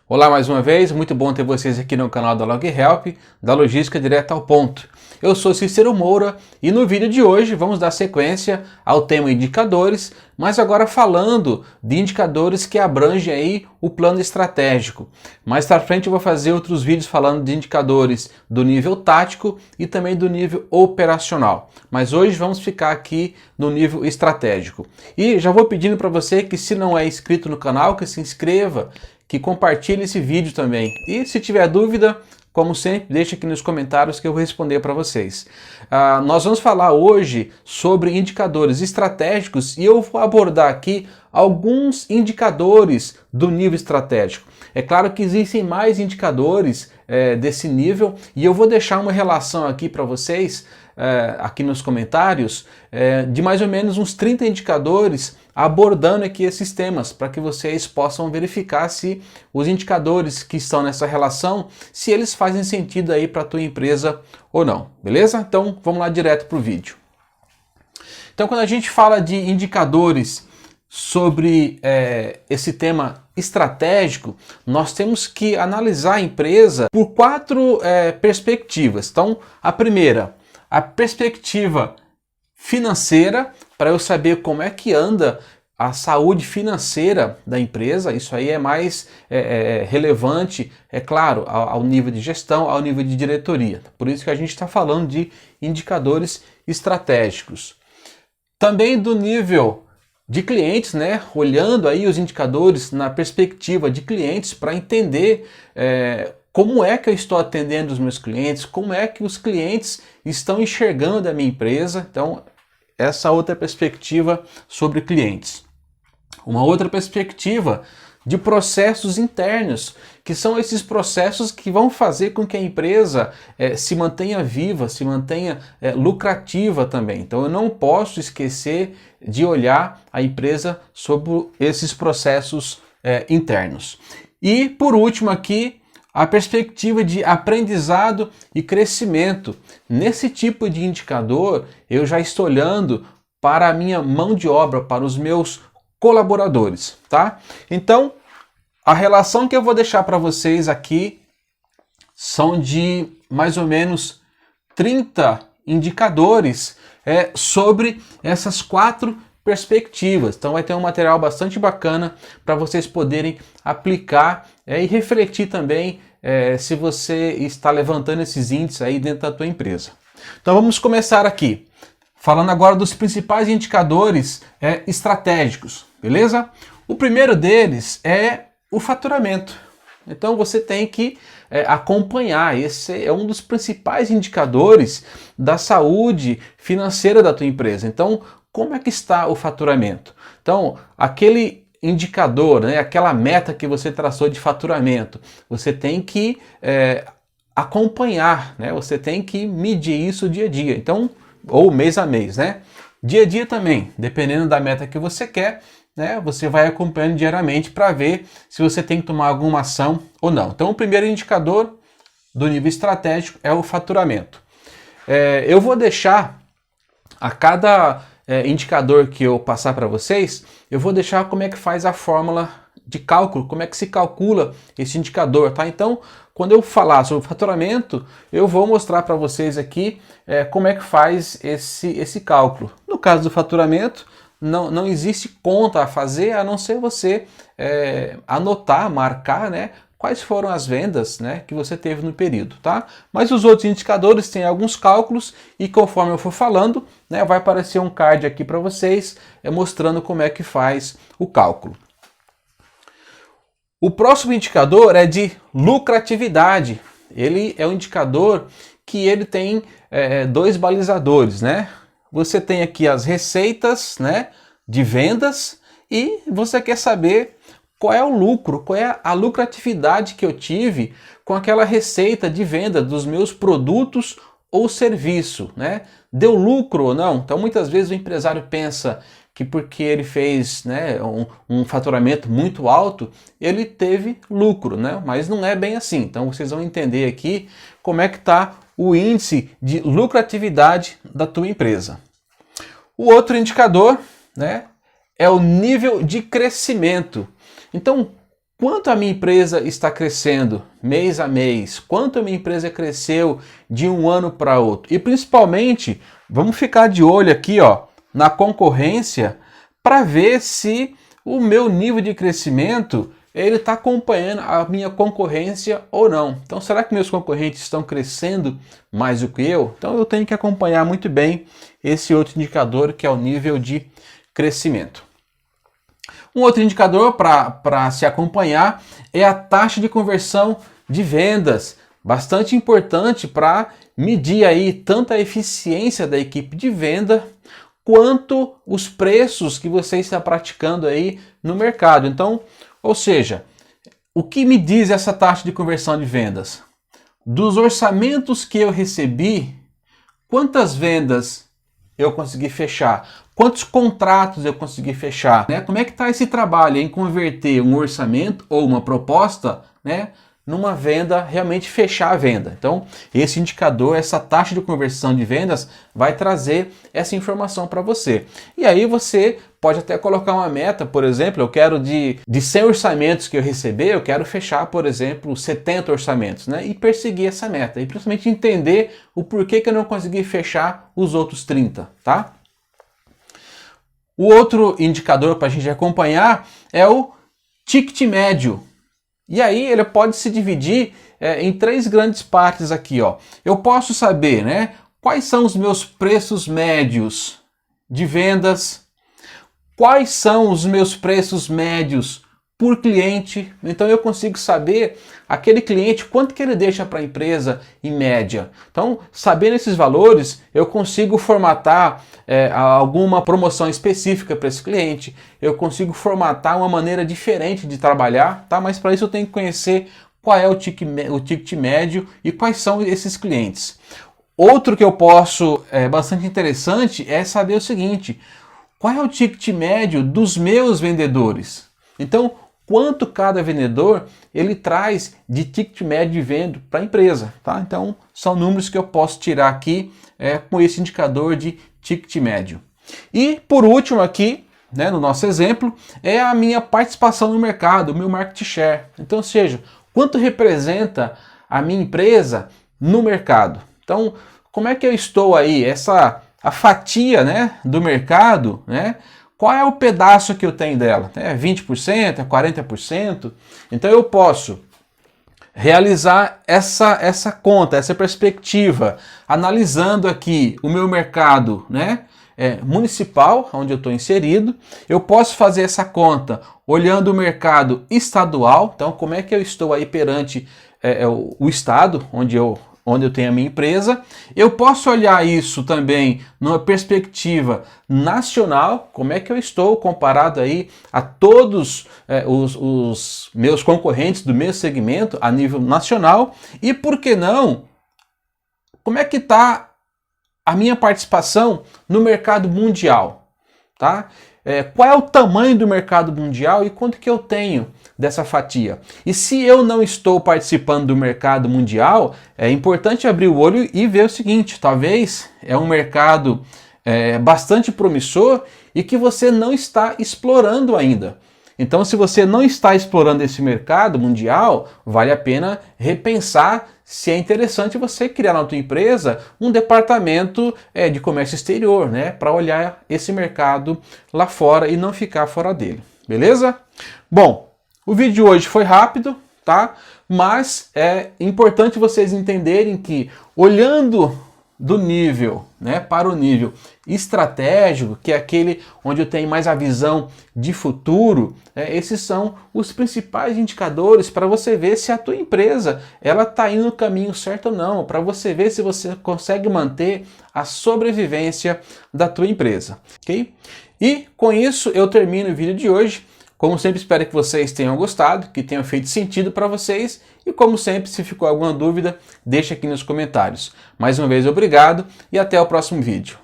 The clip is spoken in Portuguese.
Olá mais uma vez, muito bom ter vocês aqui no canal da LogHelp, da Logística Direta ao Ponto. Eu sou Cícero Moura e no vídeo de hoje vamos dar sequência ao tema indicadores, mas agora falando de indicadores que abrangem aí o plano estratégico. Mais para frente eu vou fazer outros vídeos falando de indicadores do nível tático e também do nível operacional. Mas hoje vamos ficar aqui no nível estratégico. E já vou pedindo para você que, se não é inscrito no canal, que se inscreva, que compartilhe esse vídeo também. E se tiver dúvida, como sempre, deixa aqui nos comentários que eu vou responder para vocês. Nós vamos falar hoje sobre indicadores estratégicos e eu vou abordar aqui alguns indicadores do nível estratégico. É claro que existem mais indicadores desse nível e eu vou deixar uma relação aqui para vocês, aqui nos comentários, de mais ou menos uns 30 indicadores abordando aqui esses temas, para que vocês possam verificar se os indicadores que estão nessa relação, se eles fazem sentido aí para a tua empresa ou não, beleza? Então vamos lá direto para o vídeo. Então quando a gente fala de indicadores sobre esse tema estratégico, nós temos que analisar a empresa por quatro perspectivas. Então a primeira, a perspectiva financeira, para eu saber como é que anda a saúde financeira da empresa. Isso aí é mais relevante, é claro, ao nível de gestão, ao nível de diretoria. Por isso que a gente está falando de indicadores estratégicos. Também do nível de clientes, né? Olhando aí os indicadores na perspectiva de clientes para entender como é que eu estou atendendo os meus clientes, como é que os clientes estão enxergando a minha empresa. Então, essa outra perspectiva sobre clientes. Uma outra perspectiva de processos internos, que são esses processos que vão fazer com que a empresa se mantenha viva, se mantenha lucrativa também. Então eu não posso esquecer de olhar a empresa sobre esses processos internos. E por último aqui, a perspectiva de aprendizado e crescimento. Nesse tipo de indicador, eu já estou olhando para a minha mão de obra, para os meus colaboradores, tá? Então, a relação que eu vou deixar para vocês aqui são de mais ou menos 30 indicadores sobre essas quatro perspectivas. Então vai ter um material bastante bacana para vocês poderem aplicar e refletir também se você está levantando esses índices aí dentro da tua empresa. Então vamos começar aqui, falando agora dos principais indicadores estratégicos, beleza? O primeiro deles é o faturamento. Então você tem que acompanhar, esse é um dos principais indicadores da saúde financeira da tua empresa. Então, como é que está o faturamento? Então, aquele indicador, né, aquela meta que você traçou de faturamento, você tem que acompanhar, né? Você tem que medir isso dia a dia, então, ou mês a mês, né? Dia a dia também, dependendo da meta que você quer, né? Você vai acompanhando diariamente para ver se você tem que tomar alguma ação ou não. Então, o primeiro indicador do nível estratégico é o faturamento. Eu vou deixar a cada indicador que eu passar para vocês, eu vou deixar como é que faz a fórmula de cálculo, como é que se calcula esse indicador, tá? Então, quando eu falar sobre faturamento, eu vou mostrar para vocês aqui como é que faz esse cálculo. No caso do faturamento, não existe conta a fazer, a não ser você anotar, marcar, né, quais foram as vendas, né, que você teve no período, tá? Mas os outros indicadores têm alguns cálculos e conforme eu for falando, né, vai aparecer um card aqui para vocês mostrando como é que faz o cálculo. O próximo indicador é de lucratividade. Ele é um indicador que ele tem dois balizadores, né? Você tem aqui as receitas, né, de vendas e você quer saber qual é o lucro, qual é a lucratividade que eu tive com aquela receita de venda dos meus produtos ou serviço, né? Deu lucro ou não? Então muitas vezes o empresário pensa que porque ele fez, né, um faturamento muito alto, ele teve lucro, né? Mas não é bem assim. Então vocês vão entender aqui como é que está o índice de lucratividade da tua empresa. O outro indicador, né, é o nível de crescimento. Então, quanto a minha empresa está crescendo mês a mês, quanto a minha empresa cresceu de um ano para outro. E principalmente, vamos ficar de olho aqui, ó, na concorrência para ver se o meu nível de crescimento ele está acompanhando a minha concorrência ou não. Então, será que meus concorrentes estão crescendo mais do que eu? Então, eu tenho que acompanhar muito bem esse outro indicador, que é o nível de crescimento. Um outro indicador para se acompanhar é a taxa de conversão de vendas, bastante importante para medir aí tanto a eficiência da equipe de venda quanto os preços que você está praticando aí no mercado. Então, ou seja, o que me diz essa taxa de conversão de vendas? Dos orçamentos que eu recebi, quantas vendas eu consegui fechar? Quantos contratos eu consegui fechar? Né? Como é que está esse trabalho em converter um orçamento ou uma proposta, né, numa venda, realmente fechar a venda? Então, esse indicador, essa taxa de conversão de vendas vai trazer essa informação para você. E aí você pode até colocar uma meta, por exemplo, eu quero de 100 orçamentos que eu receber, eu quero fechar, por exemplo, 70 orçamentos, né? E perseguir essa meta. E principalmente entender o porquê que eu não consegui fechar os outros 30, tá? O outro indicador para a gente acompanhar é o ticket médio. E aí ele pode se dividir em 3 grandes partes aqui, ó. Eu posso saber, né, quais são os meus preços médios de vendas, quais são os meus preços médios por cliente. Então eu consigo saber aquele cliente quanto que ele deixa para a empresa em média. Então, sabendo esses valores, eu consigo formatar alguma promoção específica para esse cliente, eu consigo formatar uma maneira diferente de trabalhar, tá? Mas para isso eu tenho que conhecer qual é o ticket médio e quais são esses clientes. Outro que eu posso, bastante interessante, é saber o seguinte: qual é o ticket médio dos meus vendedores? Então, quanto cada vendedor ele traz de ticket médio de venda para a empresa, tá? Então, são números que eu posso tirar aqui com esse indicador de ticket médio. E, por último aqui, né, no nosso exemplo, é a minha participação no mercado, o meu market share. Então, ou seja, quanto representa a minha empresa no mercado? Então, como é que eu estou aí? A fatia, né, do mercado, né? Qual é o pedaço que eu tenho dela? É 20%? É 40%? Então eu posso realizar essa conta, essa perspectiva, analisando aqui o meu mercado, né, municipal, onde eu estou inserido. Eu posso fazer essa conta olhando o mercado estadual. Então, como é que eu estou aí perante o estado onde eu tenho a minha empresa. Eu posso olhar isso também numa perspectiva nacional, como é que eu estou comparado aí a todos os meus concorrentes do meu segmento a nível nacional, e por que não, como é que está a minha participação no mercado mundial, tá? Qual é o tamanho do mercado mundial e quanto que eu tenho dessa fatia? E se eu não estou participando do mercado mundial, é importante abrir o olho e ver o seguinte: talvez é um mercado bastante promissor e que você não está explorando ainda. Então, se você não está explorando esse mercado mundial, vale a pena repensar se é interessante você criar na tua empresa um departamento de comércio exterior, né, para olhar esse mercado lá fora e não ficar fora dele. Beleza? Bom, o vídeo de hoje foi rápido, tá? Mas é importante vocês entenderem que, olhando do nível, né, para o nível estratégico, que é aquele onde eu tenho mais a visão de futuro, esses são os principais indicadores para você ver se a tua empresa ela está indo no caminho certo ou não, para você ver se você consegue manter a sobrevivência da tua empresa, ok? E com isso eu termino o vídeo de hoje. Como sempre, espero que vocês tenham gostado, que tenha feito sentido para vocês. E como sempre, se ficou alguma dúvida, deixa aqui nos comentários. Mais uma vez, obrigado e até o próximo vídeo.